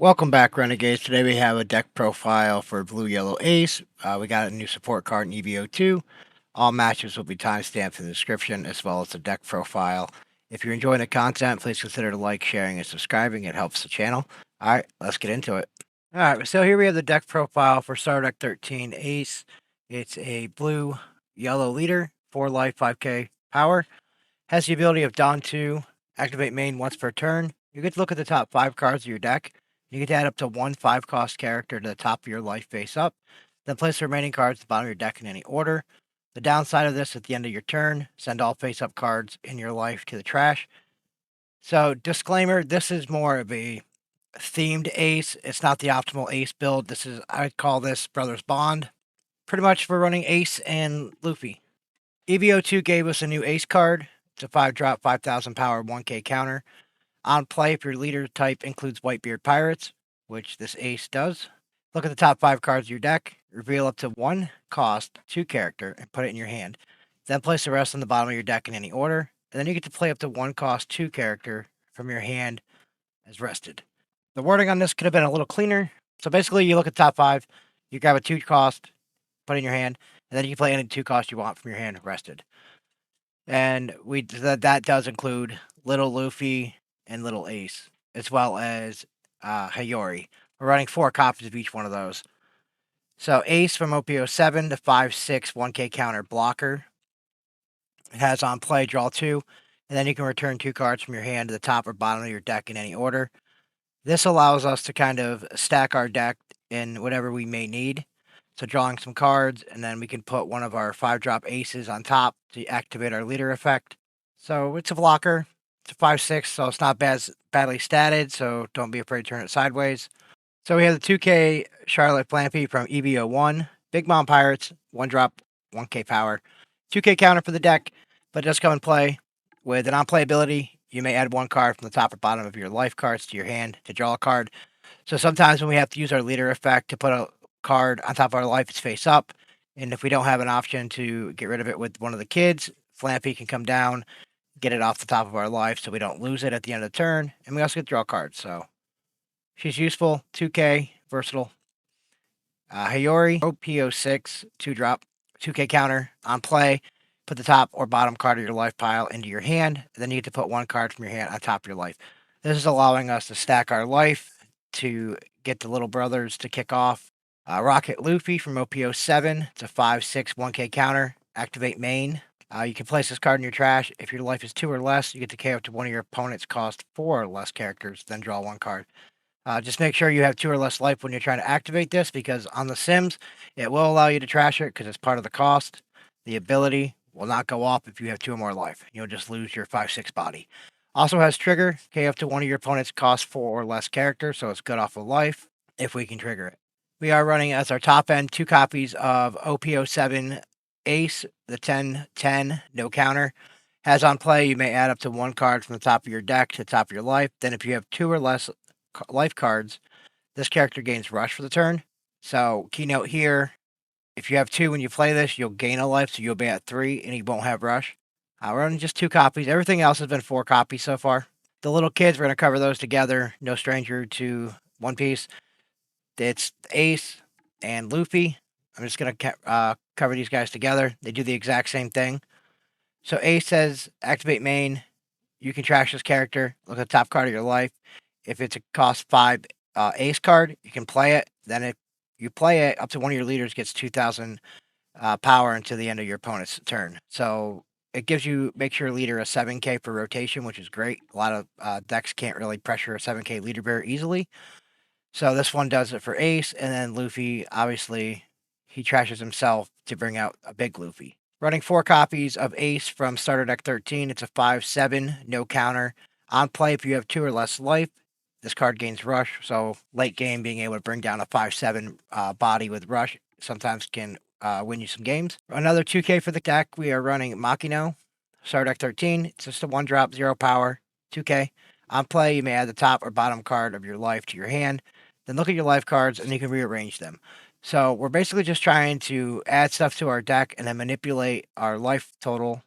Welcome back, Renegades. Today we have a deck profile for Blue Yellow Ace. We got a new support card in EB02. All matches will be timestamped in the description as well as the deck profile. If you're enjoying the content, please consider like, sharing, and subscribing. It helps the channel. All right, let's get into it. All right, so here we have the deck profile for Starter Deck 13 Ace. It's a blue yellow leader, 4 life, 5k power. Has the ability of Dawn 2, activate main once per turn. You get to look at the top 5 cards of your deck. You get to add up to one 5-cost character to the top of your life face up. Then place the remaining cards at the bottom of your deck in any order. The downside of this, at the end of your turn, send all face up cards in your life to the trash. So, disclaimer, this is more of a themed ace. It's not the optimal ace build. I'd call this Brothers Bond. Pretty much for running Ace and Luffy. EB02 gave us a new ace card. It's a 5-drop, 5,000 power, 1k counter. On play, if your leader type includes Whitebeard Pirates, which this ace does, look at the top 5 cards of your deck, reveal up to 1 cost 2 character, and put it in your hand. Then place the rest on the bottom of your deck in any order, and then you get to play up to 1 cost 2 character from your hand as rested. The wording on this could have been a little cleaner. So basically, you look at the top 5, you grab a 2 cost, put it in your hand, and then you can play any 2 cost you want from your hand rested. And that does include Little Luffy and Little Ace, as well as Hayori. We're running 4 copies of each one of those. So Ace from OP07, the 5/6 1k counter blocker. It has on play, draw 2, and then you can return 2 cards from your hand to the top or bottom of your deck in any order. This allows us to kind of stack our deck in whatever we may need. So drawing some cards, and then we can put one of our 5-drop aces on top to activate our leader effect. So it's a blocker. It's a 5/6, so it's not badly statted, so don't be afraid to turn it sideways. So we have the 2k Charlotte Flampy from EB01. Big Mom Pirates, 1-drop, 1k power. 2k counter for the deck, but it does come in play with an on-play ability. You may add 1 card from the top or bottom of your life cards to your hand to draw a card. So sometimes when we have to use our leader effect to put a card on top of our life, it's face up. And if we don't have an option to get rid of it with one of the kids, Flampy can come down, get it off the top of our life so we don't lose it at the end of the turn. And we also get to draw cards. So she's useful, 2k, versatile. Hayori, OP06, 2-drop, 2k counter, on play. Put the top or bottom card of your life pile into your hand. And then you get to put 1 card from your hand on top of your life. This is allowing us to stack our life to get the little brothers to kick off. Rocket Luffy from OP07. It's a 5/6 1k counter. Activate main. You can place this card in your trash. If your life is 2 or less, you get to KO up to one of your opponent's cost 4 or less characters, then draw 1 card. Just make sure you have 2 or less life when you're trying to activate this, because on the Sims, it will allow you to trash it because it's part of the cost. The ability will not go off if you have 2 or more life. You'll just lose your 5/6 body. Also has trigger, KO up to one of your opponent's cost 4 or less characters, so it's good off of life if we can trigger it. We are running as our top end 2 copies of OP07 Ace, the 10/10, no counter. Has on play, you may add up to 1 card from the top of your deck to the top of your life. Then if you have 2 or less life cards, this character gains rush for the turn. So keynote here, if you have 2 when you play this, you'll gain a life, so you'll be at 3 and you won't have rush. We're running just 2 copies. Everything else has been 4 copies so far. The little kids, we're going to cover those together. No stranger to One Piece. It's Ace and Luffy. I'm just going to cover these guys together. They do the exact same thing. So Ace says, activate main. You can trash this character. Look at the top card of your life. If it's a cost 5 Ace card, you can play it. Then if you play it, up to one of your leaders gets 2,000 power until the end of your opponent's turn. So it makes your leader a 7k per rotation, which is great. A lot of decks can't really pressure a 7k leader very easily. So this one does it for Ace, and then Luffy, obviously, he trashes himself to bring out a big Luffy. Running 4 copies of Ace from Starter Deck 13. It's a 5/7, no counter. On play, if you have 2 or less life, this card gains rush. So late game, being able to bring down a 5/7 body with rush sometimes can win you some games. Another 2k for the deck. We are running Makino, Starter Deck 13. It's just a 1-drop, 0 power, 2k. On play, you may add the top or bottom card of your life to your hand. Then look at your life cards, and you can rearrange them. So we're basically just trying to add stuff to our deck and then manipulate our life total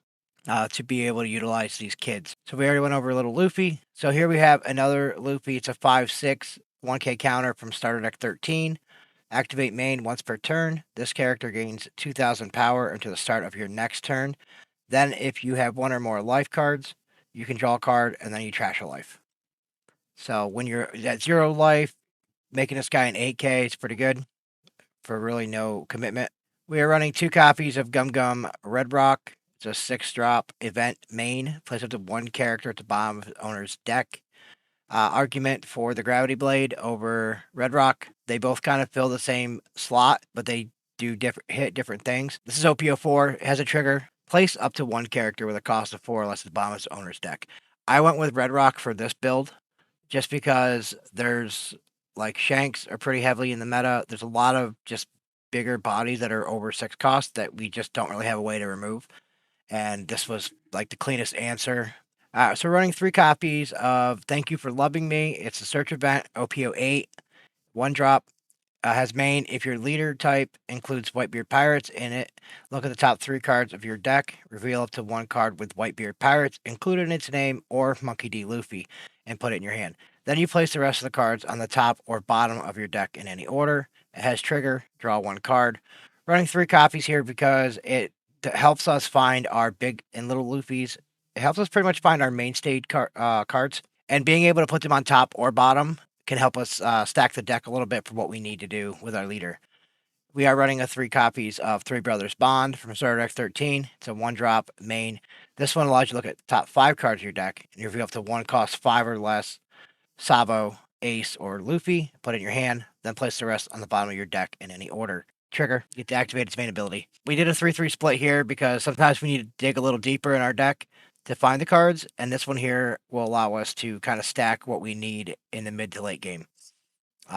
to be able to utilize these kids. So we already went over a little Luffy. So here we have another Luffy. It's a 5/6 1k counter from starter deck 13. Activate main once per turn. This character gains 2,000 power until the start of your next turn. Then, if you have one or more life cards, you can draw a card and then you trash a life. So when you're at 0 life, making this guy an 8k is pretty good for really no commitment. We are running 2 copies of Gum Gum Red Rock. It's a 6-drop event main. Plays up to 1 character at the bottom of the owner's deck. Argument for the Gravity Blade over Red Rock. They both kind of fill the same slot, but they do hit different things. This is OP04. It has a trigger. Place up to 1 character with a cost of 4 unless it's the bottom of its owner's deck. I went with Red Rock for this build just because there's like Shanks are pretty heavily in the meta. There's a lot of just bigger bodies that are over 6 cost that we just don't really have a way to remove. And this was like the cleanest answer. So we're running 3 copies of Thank You for Loving Me. It's a search event, OP08, 1 drop. Has main. If your leader type includes Whitebeard Pirates in it, look at the top 3 cards of your deck. Reveal up to 1 card with Whitebeard Pirates included in its name or Monkey D. Luffy and put it in your hand. Then you place the rest of the cards on the top or bottom of your deck in any order. It has trigger. Draw 1 card. Running 3 copies here because it helps us find our big and little Luffys. It helps us pretty much find our mainstay cards. And being able to put them on top or bottom can help us stack the deck a little bit for what we need to do with our leader. We are running 3 copies of Three Brothers Bond from starter deck 13. It's a 1-drop main. This one allows you to look at the top 5 cards of your deck and you reveal up to 1 cost 5 or less Sabo, Ace, or Luffy. Put it in your hand, then place the rest on the bottom of your deck in any order. Trigger, you get to activate its main ability. We did a 3-3 split here because sometimes we need to dig a little deeper in our deck to find the cards, and this one here will allow us to kind of stack what we need in the mid to late game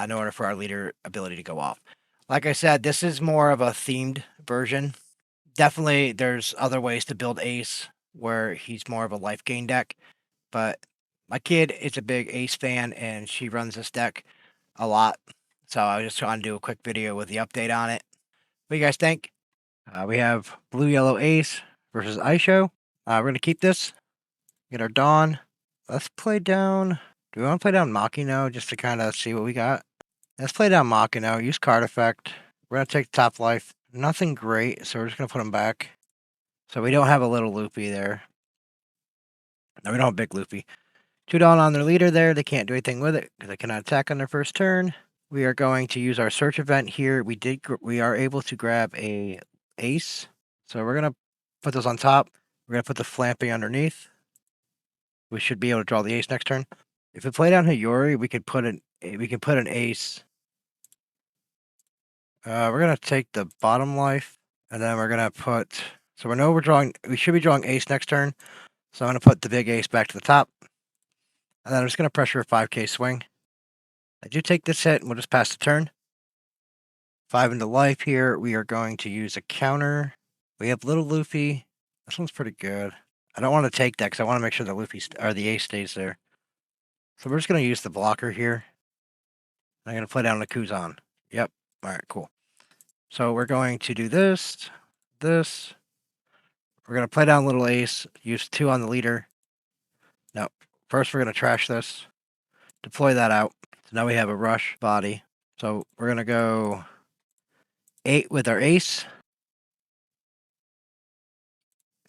in order for our leader ability to go off. Like I said, this is more of a themed version. Definitely there's other ways to build Ace where he's more of a life gain deck, but my kid is a big Ace fan and she runs this deck a lot. So I was just trying to do a quick video with the update on it. What do you guys think? We have Blue Yellow Ace versus Issho. We're going to keep this. Get our Dawn. Let's play down. Do we want to play down Machino just to kind of see what we got? Let's play down Machino. Use card effect. We're going to take the top life. Nothing great, so we're just going to put him back. So we don't have a little Luffy there. No, we don't have a big Luffy. 2 Dawn on their leader there. They can't do anything with it because they cannot attack on their first turn. We are going to use our search event here. We are able to grab a Ace. So we're going to put those on top. We're going to put the Flampy underneath. We should be able to draw the Ace next turn. If we play down Hiyori, we can put an Ace. We're going to take the bottom life, and then we're going to put... So we should be drawing Ace next turn. So I'm going to put the big Ace back to the top. And then I'm just going to pressure a 5k swing. I do take this hit, and we'll just pass the turn. 5 into life here. We are going to use a counter. We have little Luffy. This one's pretty good. I don't want to take that because I want to make sure the Ace stays there. So we're just going to use the blocker here. I'm going to play down the Kuzan. Yep. All right, cool. So we're going to do this. We're going to play down little Ace. Use 2 on the leader. No. First, we're going to trash this. Deploy that out. So now we have a rush body. So we're going to go 8 with our Ace.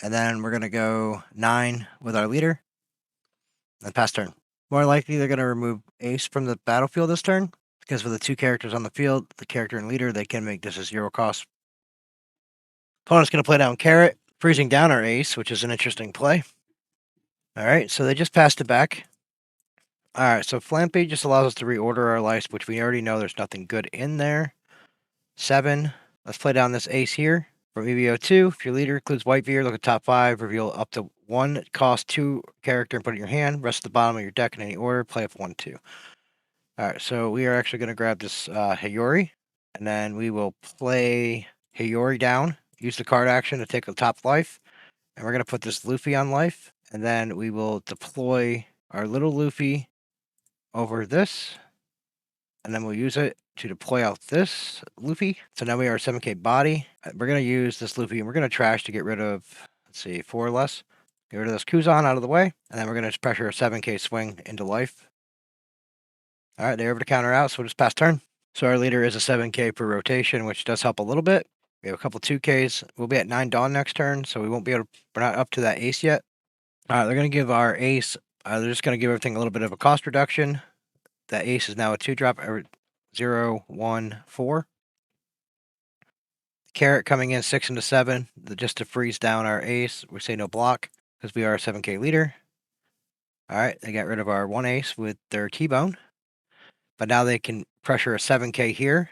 And then we're going to go 9 with our leader. And pass turn. More likely they're going to remove Ace from the battlefield this turn. Because with the 2 characters on the field, the character and leader, they can make this a 0 cost. Opponent's going to play down Carrot, freezing down our Ace, which is an interesting play. Alright, so they just passed it back. Alright, so Flampy just allows us to reorder our life, which we already know there's nothing good in there. 7. Let's play down this Ace here. From EB02, if your leader includes Whitebeard, look at top 5, reveal up to 1 cost 2 character and put it in your hand. Rest at the bottom of your deck in any order. Play up 1, 2. Alright, so we are actually going to grab this Hiyori, and then we will play Hiyori down. Use the card action to take the top life, and we're going to put this Luffy on life, and then we will deploy our little Luffy over this, and then we'll use it to deploy out this Luffy. So now we are 7k body. We're going to use this Luffy, and we're going to trash to get rid of, let's see, 4 or less. Get rid of this Kuzan out of the way, and then we're going to pressure a 7k swing into life. All right, they're able to counter out, so we'll just pass turn. So our leader is a 7K per rotation, which does help a little bit. We have a couple 2Ks. We'll be at 9 Dawn next turn, so we won't be able to. We're not up to that ace yet. All right, they're going to give our ace. They're just going to give everything a little bit of a cost reduction. That ace is now a 2-drop, 0, 1, 4. Carrot coming in 6 into 7, just to freeze down our ace. We say no block because we are a 7K leader. All right, they got rid of our 1 ace with their T-bone. But now they can pressure a 7K here.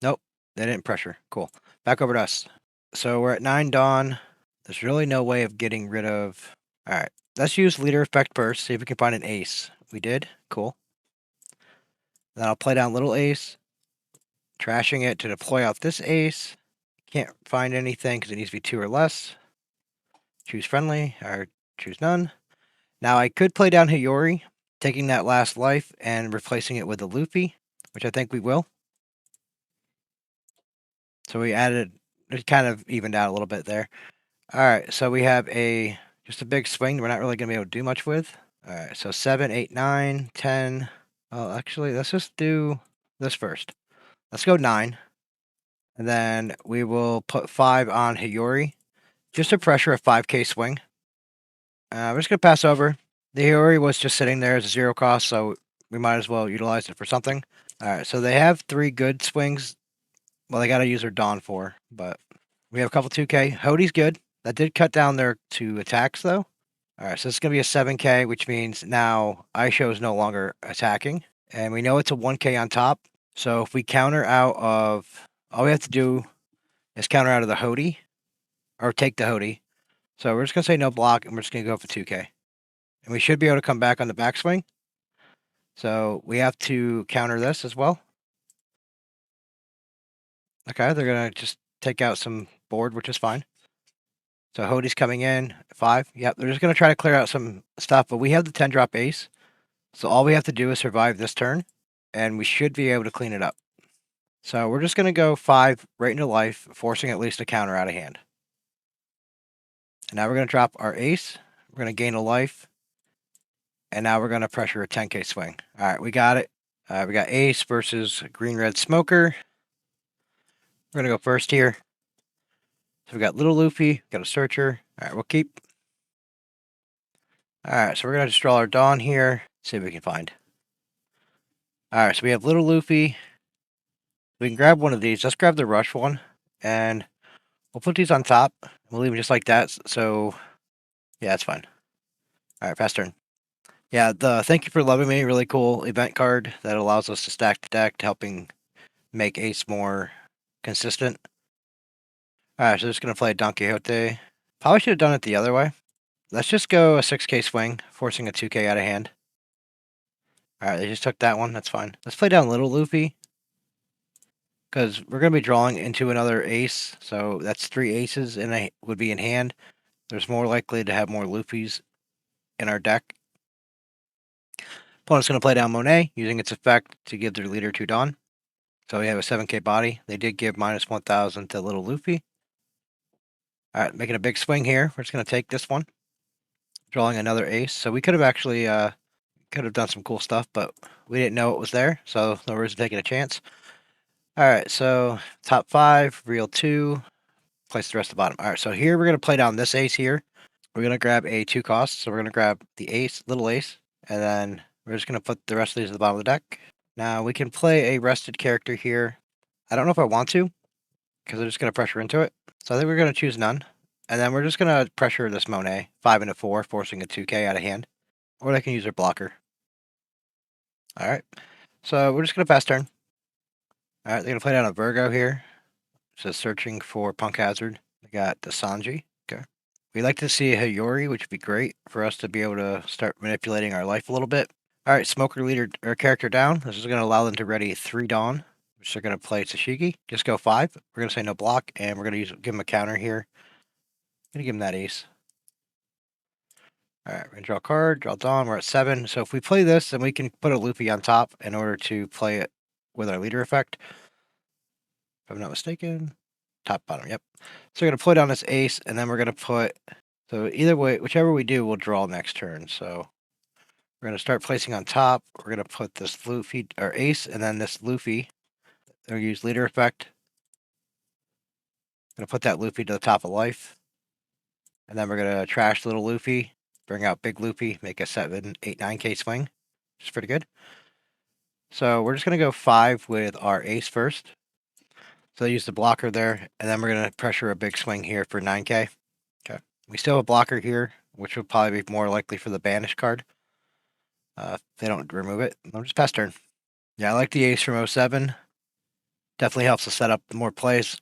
Nope, they didn't pressure. Cool. Back over to us. So we're at 9 Dawn. There's really no way of getting rid of... All right, let's use leader effect first, see if we can find an ace. We did. Cool. Then I'll play down little ace, trashing it to deploy out this ace. Can't find anything because it needs to be 2 or less. Choose friendly, or choose none. Now I could play down Hiyori, taking that last life and replacing it with a Luffy, which I think we will. So we added, it kind of evened out a little bit there. All right, so we have just a big swing we're not really going to be able to do much with. All right, so 7, 8, 9, 10. Well, actually, let's just do this first. Let's go 9. And then we will put 5 on Hiyori, just to pressure a 5K swing. We're just going to pass over. The Hiyori was just sitting there as a 0 cost, so we might as well utilize it for something. All right, so they have 3 good swings. Well, they got to use their Dawn for, but we have a couple 2K. Hody's good. That did cut down their 2 attacks, though. All right, so it's going to be a 7K, which means now Issho is no longer attacking. And we know it's a 1K on top. So if we counter out of... All we have to do is counter out of the Hody, or take the Hody. So we're just going to say no block, and we're just going to go for 2K. And we should be able to come back on the backswing. So we have to counter this as well. Okay, they're going to just take out some board, which is fine. So Hody's coming in, 5. Yep, they're just going to try to clear out some stuff, but we have the 10-drop ace. So all we have to do is survive this turn, and we should be able to clean it up. So we're just going to go 5 right into life, forcing at least a counter out of hand. And now we're going to drop our ace. We're going to gain a life. And now we're going to pressure a 10K swing. All right, we got it. We got ace versus green-red smoker. We're going to go first here. So we got little Luffy, got a searcher. All right, we'll keep. All right, so we're going to just draw our Dawn here. See if we can find. All right, so we have little Luffy. We can grab one of these. Let's grab the rush one. And we'll put these on top. We'll leave them just like that. So, yeah, that's fine. All right, fast turn. Yeah, the Thank You for Loving Me, really cool event card that allows us to stack the deck, helping make ace more consistent. All right, so just going to play Don Quixote. Probably should have done it the other way. Let's just go a 6K swing, forcing a 2K out of hand. All right, they just took that one. That's fine. Let's play down little Luffy, because we're going to be drawing into another ace. So that's 3 aces would be in hand. There's more likely to have more Luffys in our deck. Opponent's going to play down Monet, using its effect to give their leader 2 Dawn. So we have a 7K body. They did give minus 1,000 to little Luffy. All right, making a big swing here. We're just going to take this one. Drawing another ace. So we could have actually could have done some cool stuff, but we didn't know it was there. So no reason taking a chance. All right, so top 5, reel 2. Place the rest of the bottom. All right, so here we're going to play down this ace here. We're going to grab a 2 cost. So we're going to grab the ace, little ace. And then we're just going to put the rest of these at the bottom of the deck. Now we can play a rested character here. I don't know if I want to, because I'm just going to pressure into it. So I think we're going to choose none. And then we're just going to pressure this Monet, 5 into 4, forcing a 2K out of hand. Or they can use their blocker. All right. So we're just going to pass turn. All right, they're going to play down a Virgo here. It says searching for Punk Hazard. We got the Sanji. Okay. We'd like to see a Hiyori, which would be great for us to be able to start manipulating our life a little bit. All right, smoker leader or character down. This is going to allow them to ready 3 Dawn, which they're going to play Tashigi. Just go 5. We're going to say no block, and we're going to give them a counter here. I'm going to give them that ace. All right, we're going to draw a card, draw Dawn. We're at 7. So if we play this, then we can put a Luffy on top in order to play it with our leader effect. If I'm not mistaken. Top, bottom, yep. So we're going to put on this ace, and then we're going to put... So either way, whichever we do, we'll draw next turn. So We're going to start placing on top. We're going to put this Luffy, or ace, and then this Luffy. We'll use leader effect. Going to put that Luffy to the top of life. And then we're going to trash little Luffy, bring out big Luffy, make a 7, 8, 9k swing, which is pretty good. So we're just going to go 5 with our ace first. So I use the blocker there, and then we're going to pressure a big swing here for 9k. Okay. We still have a blocker here, which would probably be more likely for the banish card. If they don't remove it, they'll just pass turn. Yeah, I like the ace from 07. Definitely helps us set up more plays.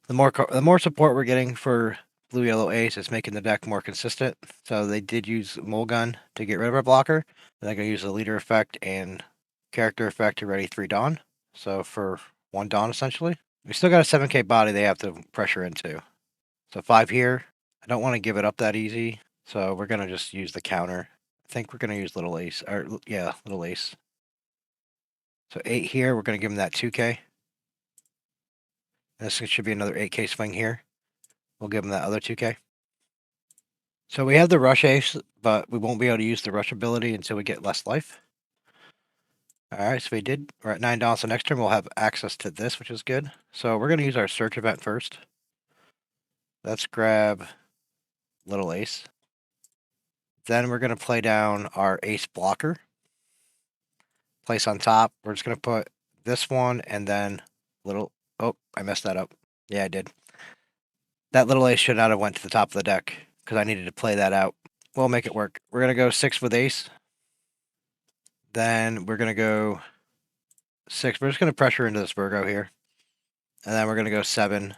The more support we're getting for blue yellow ace is making the deck more consistent. So they did use Mulgun to get rid of our blocker. And they're going to use the leader effect and character effect to ready 3 Dawn. So for 1 Dawn essentially. We still got a 7k body they have to pressure into. So 5 here. I don't want to give it up that easy. So we're going to just use the counter. I think we're going to use little ace. Or yeah, little ace. So 8 here. We're going to give him that 2k. This should be another 8k swing here. We'll give him that other 2k. So we have the rush ace, but we won't be able to use the rush ability until we get less life. Alright, so we did. We're at 9 Dawn, so next turn we'll have access to this, which is good. So we're going to use our search event first. Let's grab little ace. Then we're going to play down our ace blocker. Place on top. We're just going to put this one and then little... Oh, I messed that up. Yeah, I did. That little ace should not have went to the top of the deck because I needed to play that out. We'll make it work. We're going to go 6 with ace. Then we're going to go 6. We're just going to pressure into this Virgo here. And then we're going to go 7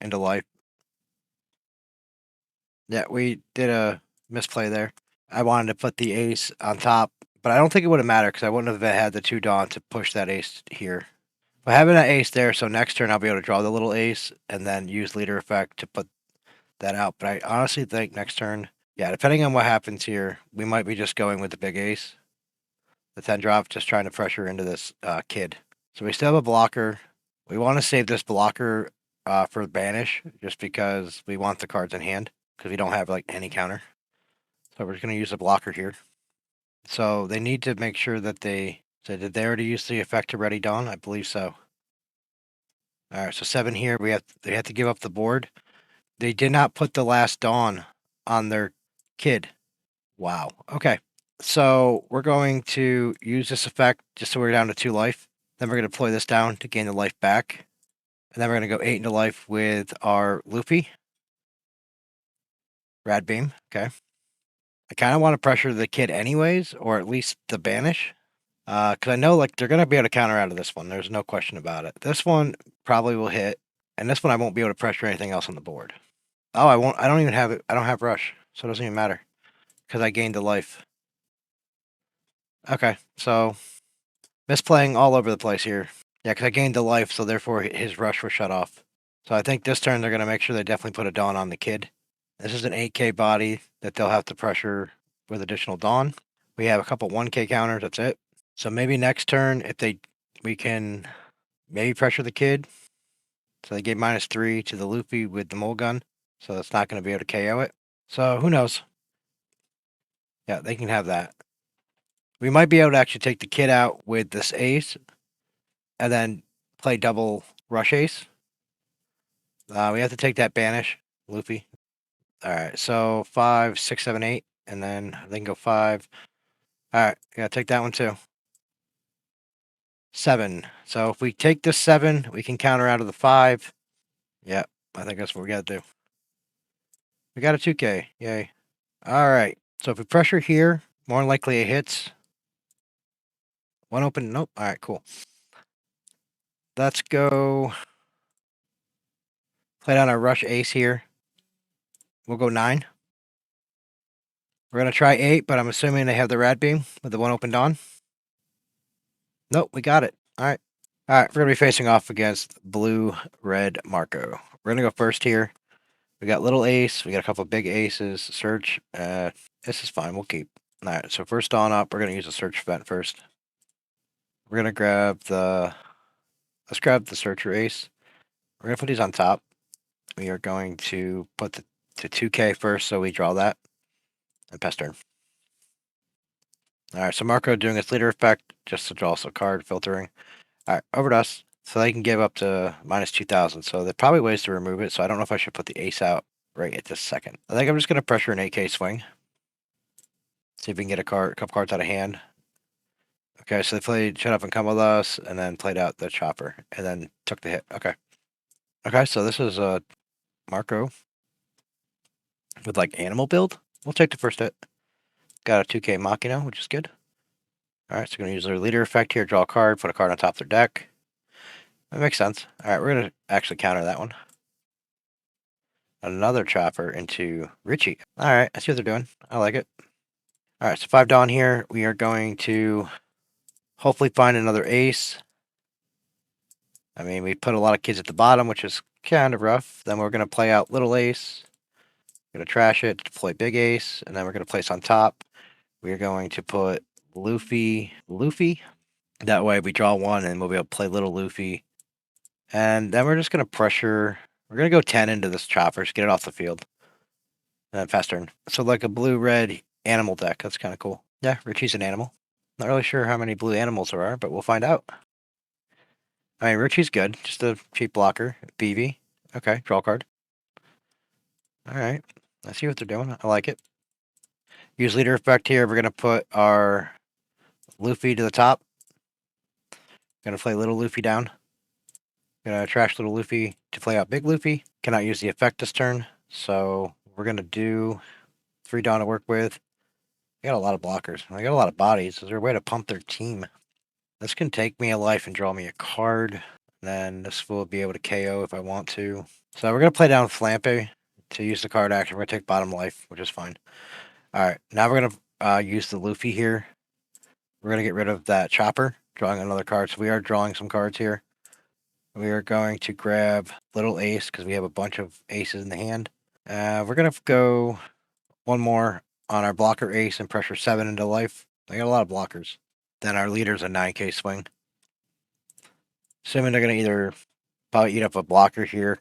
into life. Yeah, we did a misplay there. I wanted to put the ace on top, but I don't think it would have mattered because I wouldn't have had the 2 Dawn to push that ace here. But having that ace there, so next turn I'll be able to draw the little ace and then use leader effect to put that out. But I honestly think next turn, yeah, depending on what happens here, we might be just going with the big ace. The 10 drop, just trying to pressure into this kid. So we still have a blocker. We want to save this blocker for banish, just because we want the cards in hand, because we don't have like any counter. So we're just going to use a blocker here. So they need to make sure that they... So did they already use the effect to ready Dawn? I believe so. Alright, so 7 here. They have to give up the board. They did not put the last Dawn on their kid. Wow. Okay. So we're going to use this effect just so we're down to 2 life. Then we're going to deploy this down to gain the life back. And then we're going to go 8 into life with our Luffy. Rad Beam. Okay. I kind of want to pressure the kid anyways, or at least the banish. Because I know like they're going to be able to counter out of this one. There's no question about it. This one probably will hit. And this one I won't be able to pressure anything else on the board. Oh, I won't. I don't even have it. I don't have rush. So it doesn't even matter. Because I gained the life. Okay. So misplaying all over the place here. Yeah, because I gained the life. So therefore his rush was shut off. So I think this turn they're going to make sure they definitely put a Dawn on the kid. This is an 8k body that they'll have to pressure with additional Dawn. We have a couple 1k counters. That's it. So maybe next turn, if we can maybe pressure the kid. So they gave -3 to the Luffy with the Mulgun. So it's not going to be able to KO it. So who knows? Yeah, they can have that. We might be able to actually take the kid out with this ace. And then play double rush ace. We have to take that banish, Luffy. Alright, so 5, 6, 7, 8. And then they can go 5. Alright, yeah, take that one too. 7. So if we take this 7, we can counter out of the 5. Yep, I think that's what we gotta do. We got a 2k. Yay. Alright, so if we pressure here, more likely it hits. One open. Nope. Alright, cool. Let's go play down our rush ace here. We'll go 9. We're going to try 8, but I'm assuming they have the Rad Beam with the 1 open Dawn. Nope, we got it. Alright. Alright, we're going to be facing off against blue-red Marco. We're going to go first here. We got little ace. We got a couple big aces. Search. This is fine. We'll keep. Alright, so first Dawn up, we're going to use a search event first. We're going to grab the... Let's grab the searcher ace. We're going to put these on top. We are going to put the 2k first, so we draw that. And pass turn. All right, so Marco doing his leader effect, just to draw some card filtering. All right, over to us. So they can give up to minus 2,000. So there's probably ways to remove it. So I don't know if I should put the ace out right at this second. I think I'm just going to pressure an 8K swing. See if we can get a couple cards out of hand. Okay, so they played Shut Up and Come With Us, and then played out the Chopper, and then took the hit. Okay. Okay, so this is Marco with like animal build. We'll take the first hit. Got a 2K Machina, which is good. All right, so we're going to use their leader effect here. Draw a card, put a card on top of their deck. That makes sense. All right, we're going to actually counter that one. Another Chopper into Richie. All right, I see what they're doing. I like it. All right, so 5 Dawn here. We are going to hopefully find another ace. I mean, we put a lot of kids at the bottom, which is kind of rough. Then we're going to play out little ace. We're going to trash it, deploy big ace, and then we're going to place on top. We're going to put Luffy. That way we draw one and we'll be able to play little Luffy. And then we're just going to pressure. We're going to go 10 into this chopper, just get it off the field. And then fast turn. So like a blue-red animal deck. That's kind of cool. Yeah, Richie's an animal. Not really sure how many blue animals there are, but we'll find out. I mean, Richie's good. Just a cheap blocker. BV. Okay, draw card. All right. I see what they're doing. I like it. Use leader effect here. We're going to put our Luffy to the top. Going to play little Luffy down. Going to trash little Luffy to play out big Luffy. Cannot use the effect this turn. So we're going to do 3 Dawn to work with. I got a lot of blockers. I got a lot of bodies. Is there a way to pump their team? This can take me a life and draw me a card. Then this will be able to KO if I want to. So we're going to play down Flampe to use the card action. We're going to take bottom life, which is fine. All right, now we're going to use the Luffy here. We're going to get rid of that Chopper, drawing another card. So we are drawing some cards here. We are going to grab little ace because we have a bunch of aces in the hand. We're going to go one more on our blocker ace and pressure 7 into life. I got a lot of blockers. Then our leader's a 9K swing. Assuming they're going to either probably eat up a blocker here,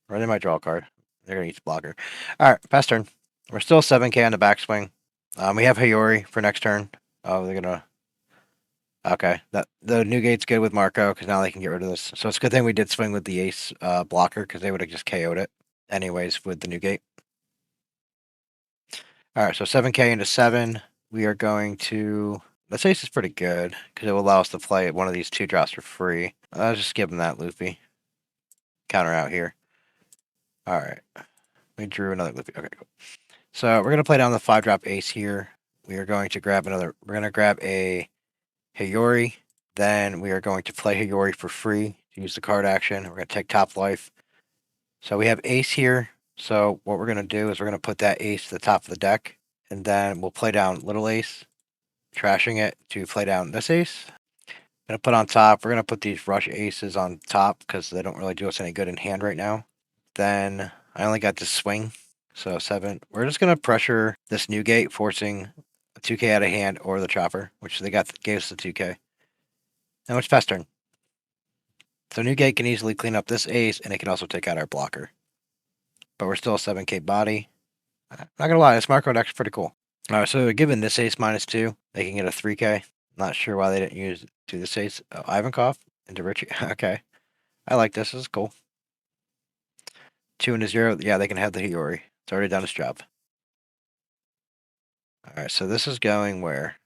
or they might draw a card. They're going to eat the blocker. All right, pass turn. We're still 7K on the backswing. We have Hayori for next turn. Oh, they're going to... Okay, the new gate's good with Marco because now they can get rid of this. So it's a good thing we did swing with the ace blocker because they would have just KO'd it anyways with the new gate. All right, so 7K into 7. We are going to... This ace is pretty good because it will allow us to play one of these 2 drops for free. I'll just give him that Luffy. Counter out here. All right. We drew another Luffy. Okay, cool. So we're going to play down the 5-drop ace here. We are going to grab another... We're going to grab a Hayori. Then we are going to play Hayori for free to use the card action. We're going to take top life. So we have ace here. So what we're going to do is we're going to put that ace to the top of the deck. And then we'll play down little ace, trashing it to play down this ace. Going to put on top. We're going to put these rush aces on top because they don't really do us any good in hand right now. Then I only got this swing. So 7. We're just going to pressure this new gate, forcing a 2K out of hand or the chopper, which they gave us the 2K. And it's fast turn. So new gate can easily clean up this ace, and it can also take out our blocker. But we're still a 7K body. Not going to lie, this Marco deck's pretty cool. All right, so given this ace -2, they can get a 3K. Not sure why they didn't do this ace. Oh, Ivankov into Richie. Okay. I like this. This is cool. 2 into 0. Yeah, they can have the Hiyori. It's already done its job. All right, so this is going where?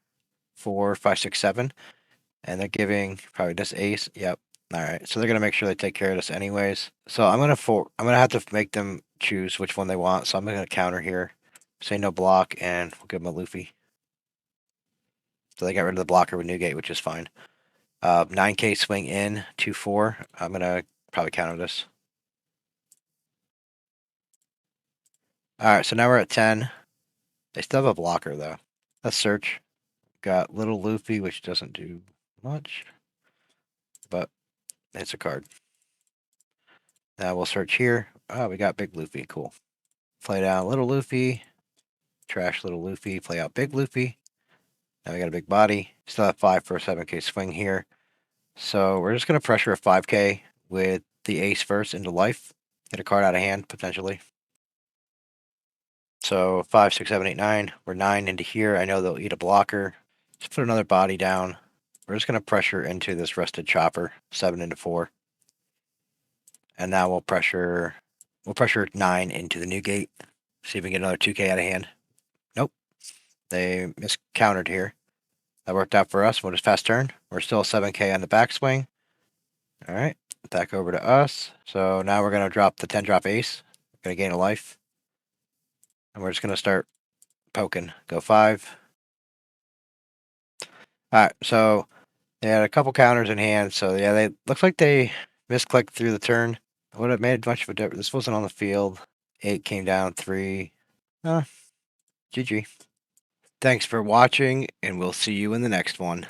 4, 5, 6, 7. And they're giving probably this ace. Yep. All right. So they're going to make sure they take care of this anyways. So I'm going to have to make them choose which one they want. So I'm going to counter here. Say no block, and we'll give them a Luffy. So they got rid of the blocker with Newgate, which is fine. 9K swing in, 2-4. I'm going to probably counter this. All right. So now we're at 10. They still have a blocker, though. Let's search. Got little Luffy, which doesn't do much. But it's a card. Now we'll search here. Oh, we got big Luffy. Cool. Play down little Luffy. Trash little Luffy. Play out big Luffy. Now we got a big body. Still have 5 for a 7K swing here. So we're just going to pressure a 5K with the ace first into life. Get a card out of hand, potentially. So 5, 6, 7, 8, 9. We're 9 into here. I know they'll eat a blocker. Let's put another body down. We're just going to pressure into this rested chopper, 7 into 4. And now we'll pressure 9 into the new gate. See if we can get another 2K out of hand. Nope. They miscountered here. That worked out for us. We'll just fast turn. We're still 7K on the backswing. All right. Back over to us. So now we're going to drop the 10 drop ace. Going to gain a life. And we're just going to start poking. Go 5. All right. So they had a couple counters in hand. So yeah, they looks like they misclicked through the turn. Would have made much of a difference. This wasn't on the field. 8 came down. 3. GG. Thanks for watching, and we'll see you in the next one.